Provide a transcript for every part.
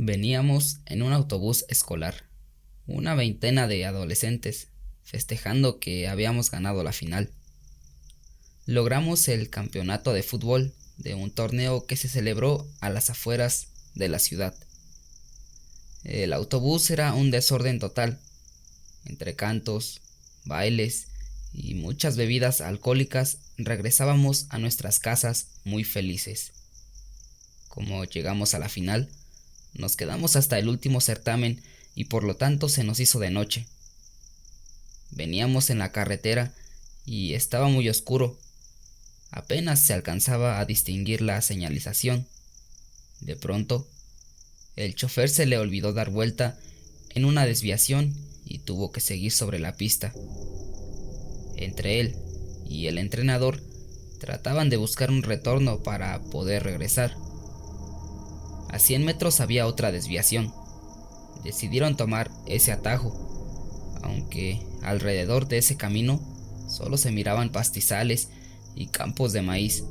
Veníamos en un autobús escolar, una veintena de adolescentes, festejando que habíamos ganado la final. Logramos el campeonato de fútbol de un torneo que se celebró a las afueras de la ciudad. El autobús era un desorden total, entre cantos, bailes y muchas bebidas alcohólicas. Regresábamos a nuestras casas muy felices. Como llegamos a la final, nos quedamos hasta el último certamen y por lo tanto se nos hizo de noche. Veníamos en la carretera y estaba muy oscuro. Apenas se alcanzaba a distinguir la señalización. De pronto, el chofer se le olvidó dar vuelta en una desviación y tuvo que seguir sobre la pista. Entre él y el entrenador trataban de buscar un retorno para poder regresar. A 100 metros había otra desviación. Decidieron tomar ese atajo, aunque alrededor de ese camino solo se miraban pastizales y campos de maíz.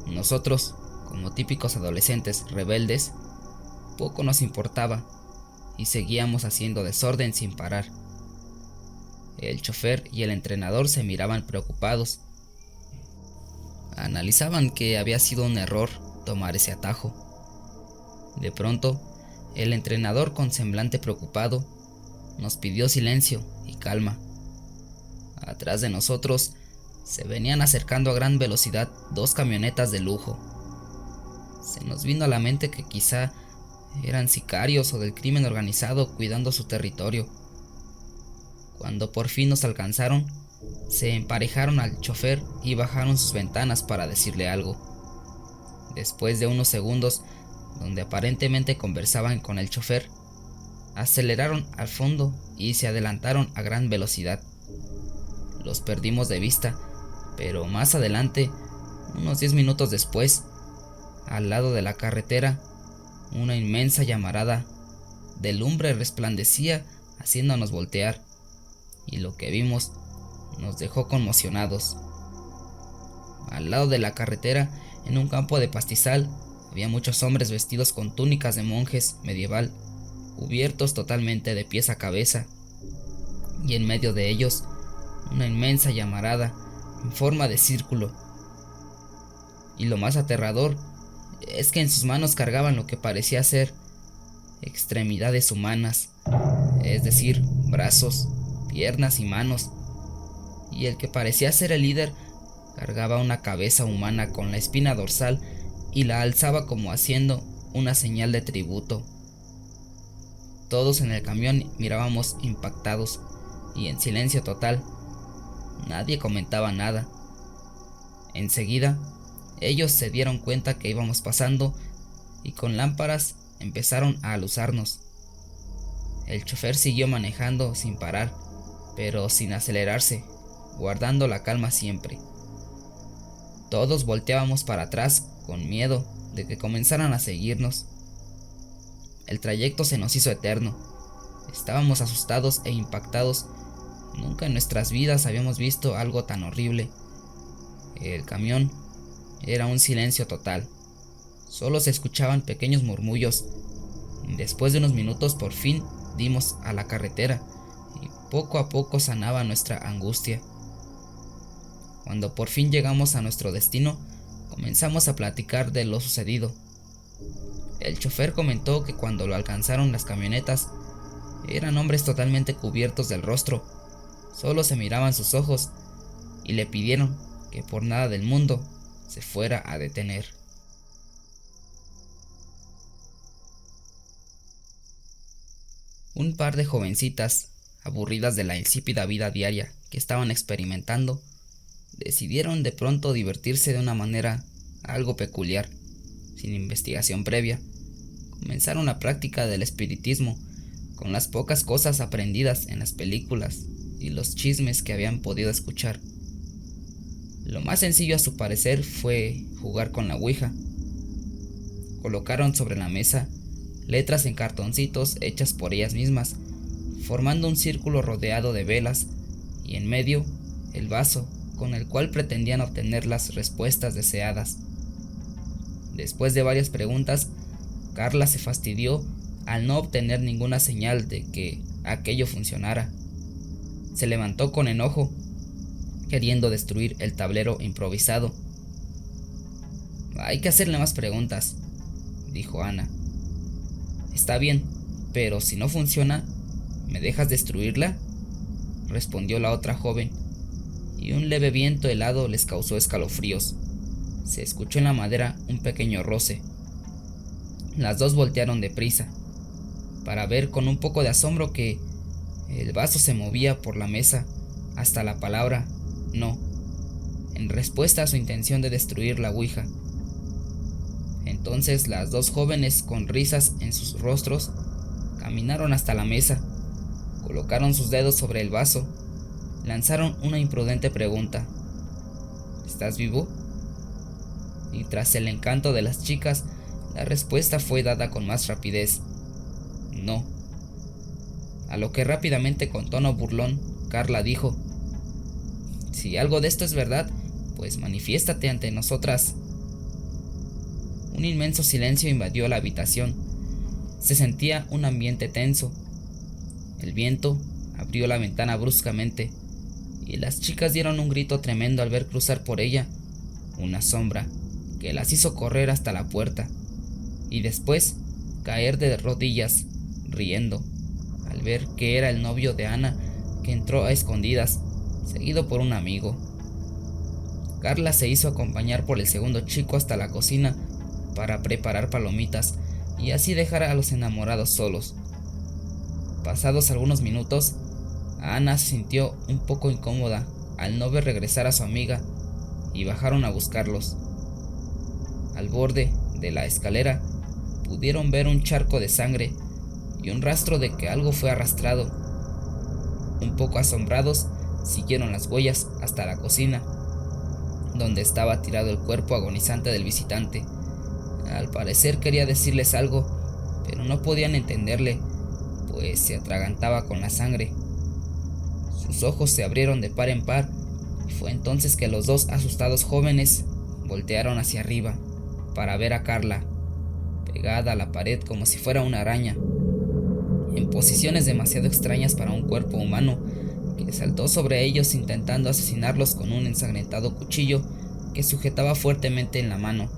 Nosotros, como típicos adolescentes rebeldes, poco nos importaba y seguíamos haciendo desorden sin parar. El chofer y el entrenador se miraban preocupados. Analizaban que había sido un error tomar ese atajo. De pronto, el entrenador, con semblante preocupado, nos pidió silencio y calma. Atrás de nosotros se venían acercando a gran velocidad dos camionetas de lujo. Se nos vino a la mente que quizá eran sicarios o del crimen organizado cuidando su territorio. Cuando por fin nos alcanzaron, se emparejaron al chofer y bajaron sus ventanas para decirle algo. Después de unos segundos, donde aparentemente conversaban con el chofer, aceleraron al fondo y se adelantaron a gran velocidad. Los perdimos de vista, pero más adelante, unos 10 minutos después, al lado de la carretera, una inmensa llamarada de lumbre resplandecía haciéndonos voltear, y lo que vimos nos dejó conmocionados. Al lado de la carretera, en un campo de pastizal, había muchos hombres vestidos con túnicas de monjes medieval, cubiertos totalmente de pies a cabeza, y en medio de ellos, una inmensa llamarada en forma de círculo. Y lo más aterrador es que en sus manos cargaban lo que parecía ser extremidades humanas, es decir, brazos, piernas y manos, y el que parecía ser el líder cargaba una cabeza humana con la espina dorsal y la alzaba como haciendo una señal de tributo. Todos en el camión mirábamos impactados y en silencio total. Nadie comentaba nada. Enseguida, ellos se dieron cuenta que íbamos pasando y con lámparas empezaron a aluzarnos. El chofer siguió manejando sin parar, pero sin acelerarse, guardando la calma siempre. Todos volteábamos para atrás con miedo de que comenzaran a seguirnos. El trayecto se nos hizo eterno. Estábamos asustados e impactados. Nunca en nuestras vidas habíamos visto algo tan horrible. El camión era un silencio total. Solo se escuchaban pequeños murmullos. Después de unos minutos por fin dimos a la carretera y poco a poco sanaba nuestra angustia. Cuando por fin llegamos a nuestro destino, comenzamos a platicar de lo sucedido. El chofer comentó que cuando lo alcanzaron las camionetas, eran hombres totalmente cubiertos del rostro, solo se miraban sus ojos y le pidieron que por nada del mundo se fuera a detener. Un par de jovencitas, aburridas de la insípida vida diaria que estaban experimentando, decidieron de pronto divertirse de una manera algo peculiar. Sin investigación previa, comenzaron la práctica del espiritismo con las pocas cosas aprendidas en las películas y los chismes que habían podido escuchar. Lo más sencillo a su parecer fue jugar con la ouija. Colocaron sobre la mesa letras en cartoncitos hechas por ellas mismas, formando un círculo rodeado de velas y en medio el vaso con el cual pretendían obtener las respuestas deseadas. Después de varias preguntas, Carla se fastidió al no obtener ninguna señal de que aquello funcionara. Se levantó con enojo, queriendo destruir el tablero improvisado. Hay que hacerle más preguntas, dijo Ana. Está bien, pero si no funciona, ¿me dejas destruirla?, respondió la otra joven, y un leve viento helado les causó escalofríos. Se escuchó en la madera un pequeño roce. Las dos voltearon deprisa, para ver con un poco de asombro que el vaso se movía por la mesa hasta la palabra no, en respuesta a su intención de destruir la ouija. Entonces las dos jóvenes, con risas en sus rostros, caminaron hasta la mesa, colocaron sus dedos sobre el vaso, lanzaron una imprudente pregunta: ¿estás vivo? Y tras el encanto de las chicas, la respuesta fue dada con más rapidez: no. A lo que rápidamente, con tono burlón, Carla dijo: si algo de esto es verdad, pues manifiéstate ante nosotras. Un inmenso silencio invadió la habitación. Se sentía un ambiente tenso. El viento abrió la ventana bruscamente y las chicas dieron un grito tremendo al ver cruzar por ella una sombra que las hizo correr hasta la puerta y después caer de rodillas, riendo, al ver que era el novio de Ana, que entró a escondidas, seguido por un amigo. Carla se hizo acompañar por el segundo chico hasta la cocina para preparar palomitas y así dejar a los enamorados solos. Pasados algunos minutos, Ana se sintió un poco incómoda al no ver regresar a su amiga y bajaron a buscarlos. Al borde de la escalera pudieron ver un charco de sangre y un rastro de que algo fue arrastrado. Un poco asombrados, siguieron las huellas hasta la cocina, donde estaba tirado el cuerpo agonizante del visitante. Al parecer quería decirles algo, pero no podían entenderle, pues se atragantaba con la sangre. Sus ojos se abrieron de par en par, y fue entonces que los dos asustados jóvenes voltearon hacia arriba para ver a Carla, pegada a la pared como si fuera una araña, en posiciones demasiado extrañas para un cuerpo humano, que saltó sobre ellos intentando asesinarlos con un ensangrentado cuchillo que sujetaba fuertemente en la mano.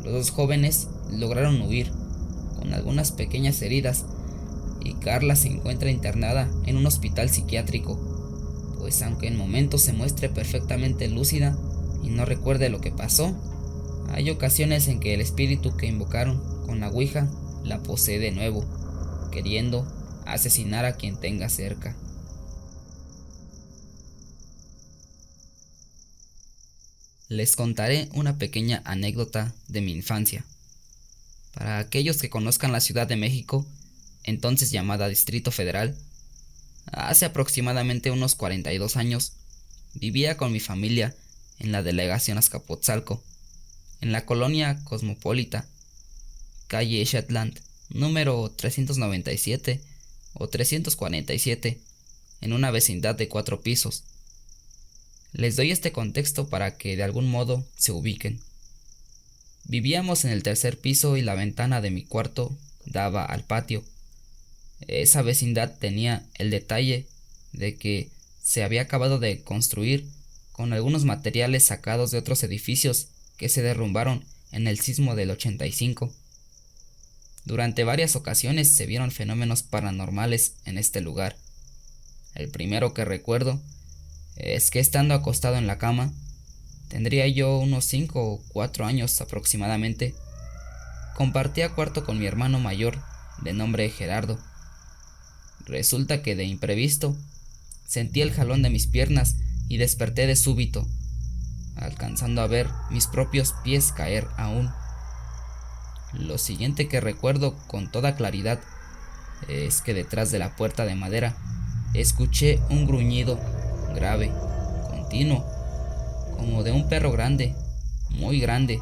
Los dos jóvenes lograron huir, con algunas pequeñas heridas, y Carla se encuentra internada en un hospital psiquiátrico, pues aunque en momentos se muestre perfectamente lúcida y no recuerde lo que pasó, hay ocasiones en que el espíritu que invocaron con la ouija la posee de nuevo, queriendo asesinar a quien tenga cerca. Les contaré una pequeña anécdota de mi infancia. Para aquellos que conozcan la Ciudad de México, entonces llamada Distrito Federal, hace aproximadamente unos 42 años, vivía con mi familia en la delegación Azcapotzalco, en la colonia Cosmopolita, calle Shetland, número 397 o 347, en una vecindad de 4 pisos. Les doy este contexto para que de algún modo se ubiquen. Vivíamos en el tercer piso y la ventana de mi cuarto daba al patio. Esa vecindad tenía el detalle de que se había acabado de construir con algunos materiales sacados de otros edificios que se derrumbaron en el sismo del 85. Durante varias ocasiones se vieron fenómenos paranormales en este lugar. El primero que recuerdo es que, estando acostado en la cama, tendría yo unos 5 o 4 años aproximadamente, compartía cuarto con mi hermano mayor de nombre Gerardo. Resulta que de imprevisto sentí el jalón de mis piernas y desperté de súbito, alcanzando a ver mis propios pies caer aún. Lo siguiente que recuerdo con toda claridad es que detrás de la puerta de madera escuché un gruñido grave, continuo, como de un perro grande, muy grande.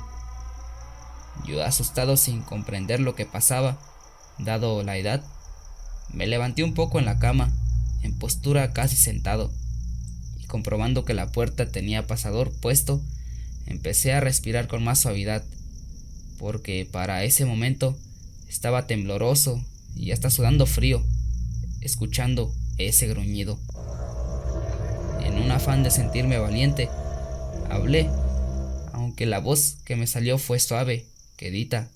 Yo, asustado sin comprender lo que pasaba, dado la edad, me levanté un poco en la cama, en postura casi sentado, y comprobando que la puerta tenía pasador puesto, empecé a respirar con más suavidad, porque para ese momento estaba tembloroso y hasta sudando frío, escuchando ese gruñido. En un afán de sentirme valiente, hablé, aunque la voz que me salió fue suave, quedita,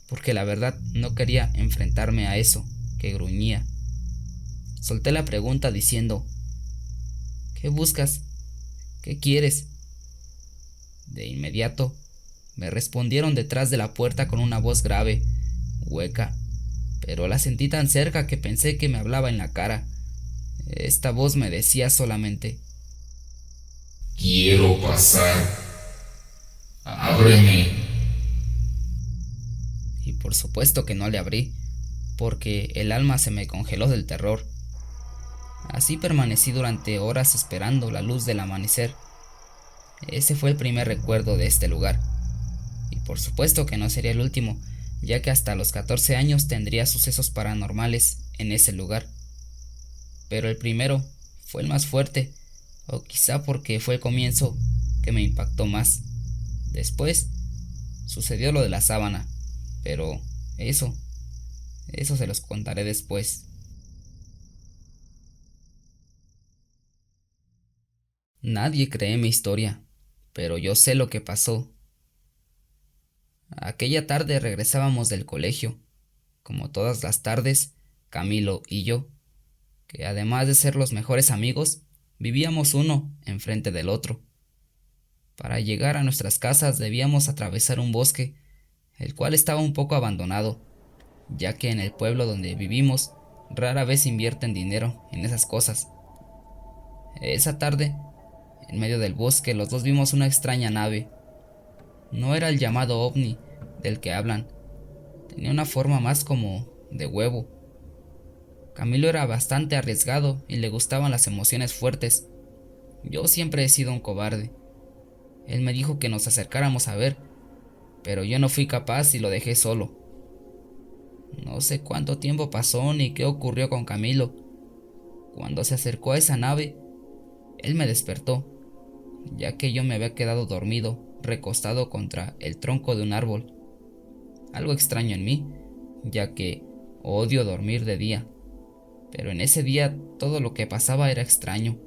porque la verdad no quería enfrentarme a eso que gruñía. Solté la pregunta diciendo: ¿qué buscas? ¿Qué quieres? De inmediato me respondieron detrás de la puerta con una voz grave, hueca, pero la sentí tan cerca que pensé que me hablaba en la cara. Esta voz me decía solamente: quiero pasar, ábreme. Y por supuesto que no le abrí, porque el alma se me congeló del terror. Así permanecí durante horas esperando la luz del amanecer. Ese fue el primer recuerdo de este lugar. Y por supuesto que no sería el último, ya que hasta los 14 años tendría sucesos paranormales en ese lugar. Pero el primero fue el más fuerte, o quizá porque fue el comienzo que me impactó más. Después sucedió lo de la sábana, pero eso se los contaré después. Nadie cree mi historia, pero yo sé lo que pasó. Aquella tarde regresábamos del colegio, como todas las tardes, Camilo y yo, que además de ser los mejores amigos, vivíamos uno enfrente del otro. Para llegar a nuestras casas debíamos atravesar un bosque, el cual estaba un poco abandonado, ya que en el pueblo donde vivimos rara vez invierten dinero en esas cosas. Esa tarde, en medio del bosque, los dos vimos una extraña nave. No era el llamado ovni del que hablan, tenía una forma más como de huevo. Camilo era bastante arriesgado y le gustaban las emociones fuertes. Yo siempre he sido un cobarde. Él me dijo que nos acercáramos a ver, pero yo no fui capaz y lo dejé solo. No sé cuánto tiempo pasó ni qué ocurrió con Camilo. Cuando se acercó a esa nave, él me despertó, ya que yo me había quedado dormido, recostado contra el tronco de un árbol. Algo extraño en mí, ya que odio dormir de día, pero en ese día todo lo que pasaba era extraño.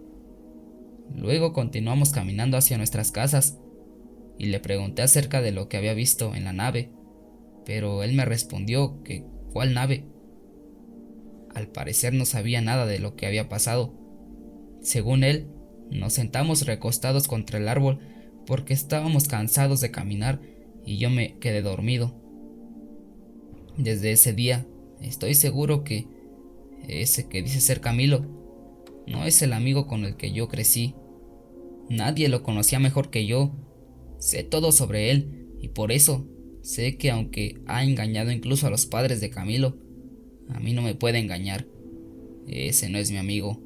Luego continuamos caminando hacia nuestras casas y le pregunté acerca de lo que había visto en la nave, pero él me respondió que ¿cuál nave? Al parecer no sabía nada de lo que había pasado. Según él, nos sentamos recostados contra el árbol porque estábamos cansados de caminar y yo me quedé dormido. Desde ese día estoy seguro que ese que dice ser Camilo no es el amigo con el que yo crecí. Nadie lo conocía mejor que yo. Sé todo sobre él y por eso sé que aunque ha engañado incluso a los padres de Camilo, a mí no me puede engañar. Ese no es mi amigo.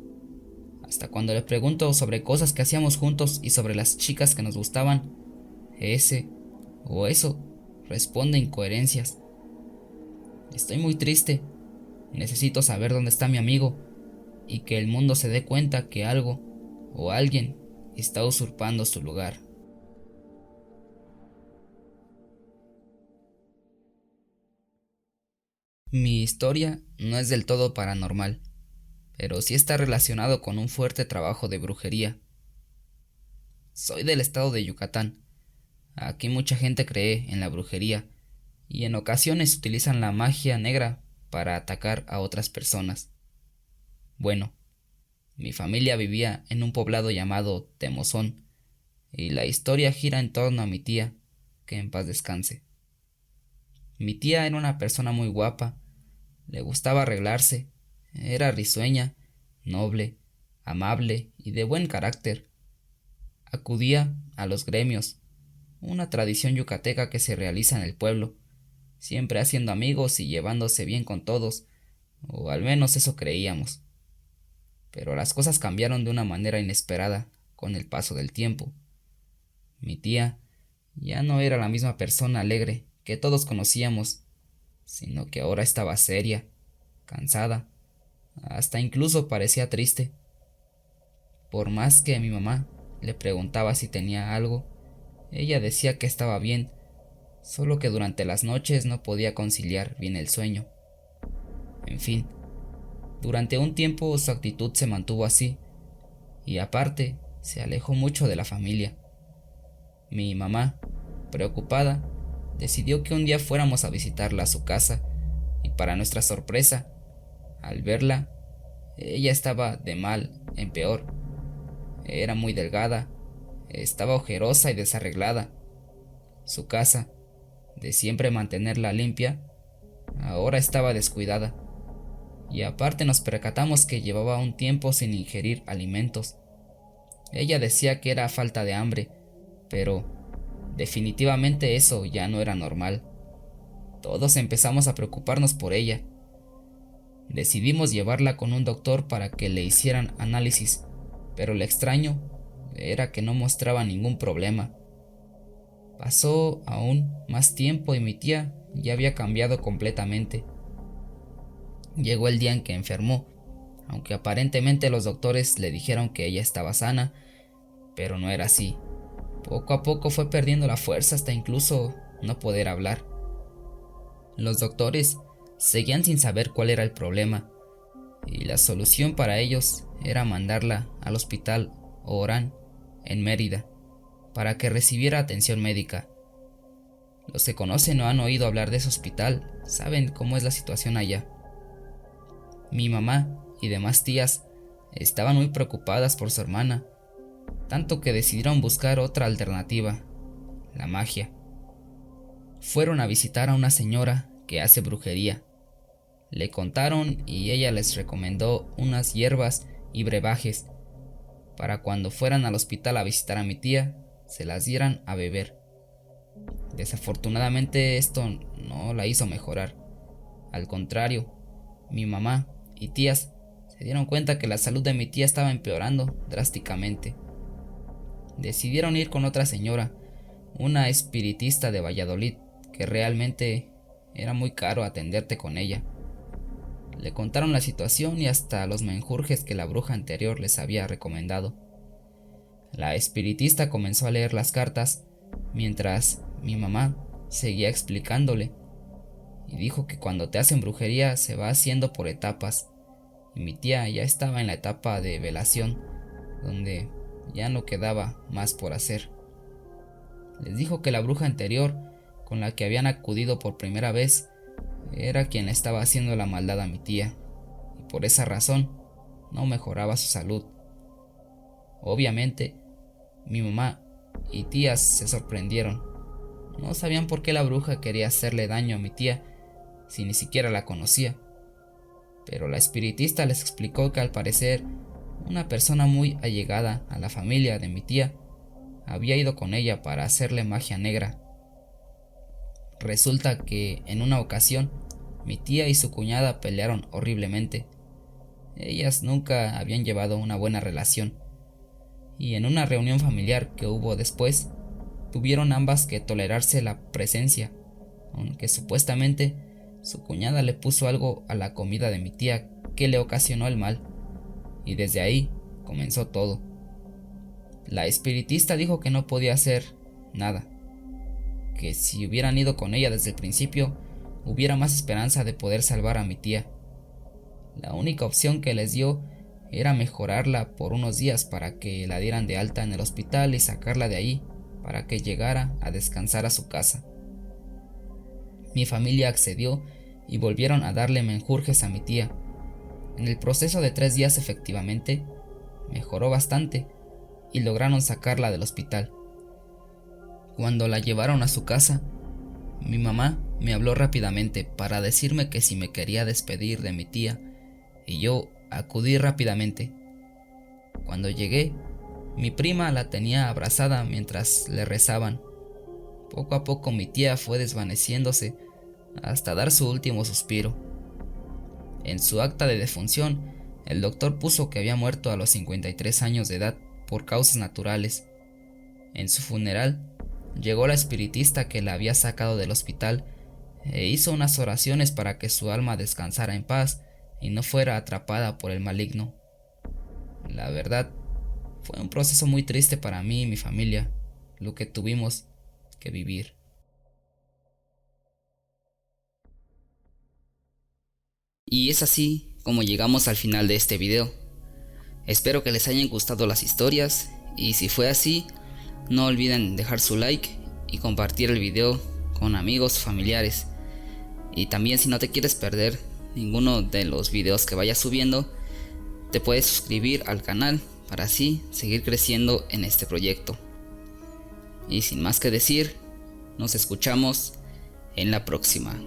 Hasta cuando le pregunto sobre cosas que hacíamos juntos y sobre las chicas que nos gustaban, ese o eso responde incoherencias. Estoy muy triste. Necesito saber dónde está mi amigo y que el mundo se dé cuenta que algo o alguien está usurpando su lugar. Mi historia no es del todo paranormal, pero sí está relacionado con un fuerte trabajo de brujería. Soy del estado de Yucatán. Aquí mucha gente cree en la brujería y en ocasiones utilizan la magia negra para atacar a otras personas. Bueno, mi familia vivía en un poblado llamado Temozón y la historia gira en torno a mi tía, que en paz descanse. Mi tía era una persona muy guapa, le gustaba arreglarse, era risueña, noble, amable y de buen carácter. Acudía a los gremios, una tradición yucateca que se realiza en el pueblo, siempre haciendo amigos y llevándose bien con todos, o al menos eso creíamos. Pero las cosas cambiaron de una manera inesperada con el paso del tiempo. Mi tía ya no era la misma persona alegre que todos conocíamos, sino que ahora estaba seria, cansada, hasta incluso parecía triste. Por más que mi mamá le preguntaba si tenía algo, ella decía que estaba bien, solo que durante las noches no podía conciliar bien el sueño. En fin, durante un tiempo su actitud se mantuvo así, y aparte se alejó mucho de la familia. Mi mamá, preocupada, decidió que un día fuéramos a visitarla a su casa, y para nuestra sorpresa, al verla, ella estaba de mal en peor. Era muy delgada, estaba ojerosa y desarreglada. Su casa, de siempre mantenerla limpia, ahora estaba descuidada. Y aparte nos percatamos que llevaba un tiempo sin ingerir alimentos. Ella decía que era falta de hambre, pero definitivamente eso ya no era normal. Todos empezamos a preocuparnos por ella. Decidimos llevarla con un doctor para que le hicieran análisis, pero lo extraño era que no mostraba ningún problema. Pasó aún más tiempo y mi tía ya había cambiado completamente. Llegó el día en que enfermó, aunque aparentemente los doctores le dijeron que ella estaba sana, pero no era así. Poco a poco fue perdiendo la fuerza hasta incluso no poder hablar. Los doctores seguían sin saber cuál era el problema, y la solución para ellos era mandarla al hospital Orán en Mérida para que recibiera atención médica. Los que conocen o han oído hablar de ese hospital saben cómo es la situación allá. Mi mamá y demás tías estaban muy preocupadas por su hermana, tanto que decidieron buscar otra alternativa, la magia. Fueron a visitar a una señora que hace brujería. Le contaron y ella les recomendó unas hierbas y brebajes para cuando fueran al hospital a visitar a mi tía, se las dieran a beber. Desafortunadamente esto no la hizo mejorar. Al contrario, mi mamá y tías se dieron cuenta que la salud de mi tía estaba empeorando drásticamente. Decidieron ir con otra señora, una espiritista de Valladolid, que realmente era muy caro atenderte con ella. Le contaron la situación y hasta los menjurjes que la bruja anterior les había recomendado. La espiritista comenzó a leer las cartas, mientras mi mamá seguía explicándole, y dijo que cuando te hacen brujería se va haciendo por etapas, y mi tía ya estaba en la etapa de velación, donde ya no quedaba más por hacer. Les dijo que la bruja anterior, con la que habían acudido por primera vez, era quien le estaba haciendo la maldad a mi tía, y por esa razón no mejoraba su salud. Obviamente, mi mamá y tías se sorprendieron. No sabían por qué la bruja quería hacerle daño a mi tía si ni siquiera la conocía. Pero la espiritista les explicó que al parecer una persona muy allegada a la familia de mi tía había ido con ella para hacerle magia negra. Resulta que en una ocasión mi tía y su cuñada pelearon horriblemente. Ellas nunca habían llevado una buena relación, y en una reunión familiar que hubo después, tuvieron ambas que tolerarse la presencia, aunque supuestamente su cuñada le puso algo a la comida de mi tía que le ocasionó el mal, y desde ahí comenzó todo. La espiritista dijo que no podía hacer nada, que si hubieran ido con ella desde el principio, hubiera más esperanza de poder salvar a mi tía. La única opción que les dio era mejorarla por unos días para que la dieran de alta en el hospital y sacarla de ahí para que llegara a descansar a su casa. Mi familia accedió y volvieron a darle menjurjes a mi tía. En el proceso de 3 días efectivamente mejoró bastante y lograron sacarla del hospital. Cuando la llevaron a su casa, mi mamá me habló rápidamente para decirme que si me quería despedir de mi tía, y yo acudí rápidamente. Cuando llegué, mi prima la tenía abrazada mientras le rezaban. Poco a poco mi tía fue desvaneciéndose hasta dar su último suspiro. En su acta de defunción, el doctor puso que había muerto a los 53 años de edad por causas naturales. En su funeral, llegó la espiritista que la había sacado del hospital e hizo unas oraciones para que su alma descansara en paz y no fuera atrapada por el maligno. La verdad, fue un proceso muy triste para mí y mi familia, lo que tuvimos que vivir. Y es así como llegamos al final de este video. Espero que les hayan gustado las historias y si fue así, no olviden dejar su like y compartir el video con amigos, familiares. Y también si no te quieres perder ninguno de los videos que vaya subiendo, te puedes suscribir al canal para así seguir creciendo en este proyecto. Y sin más que decir, nos escuchamos en la próxima.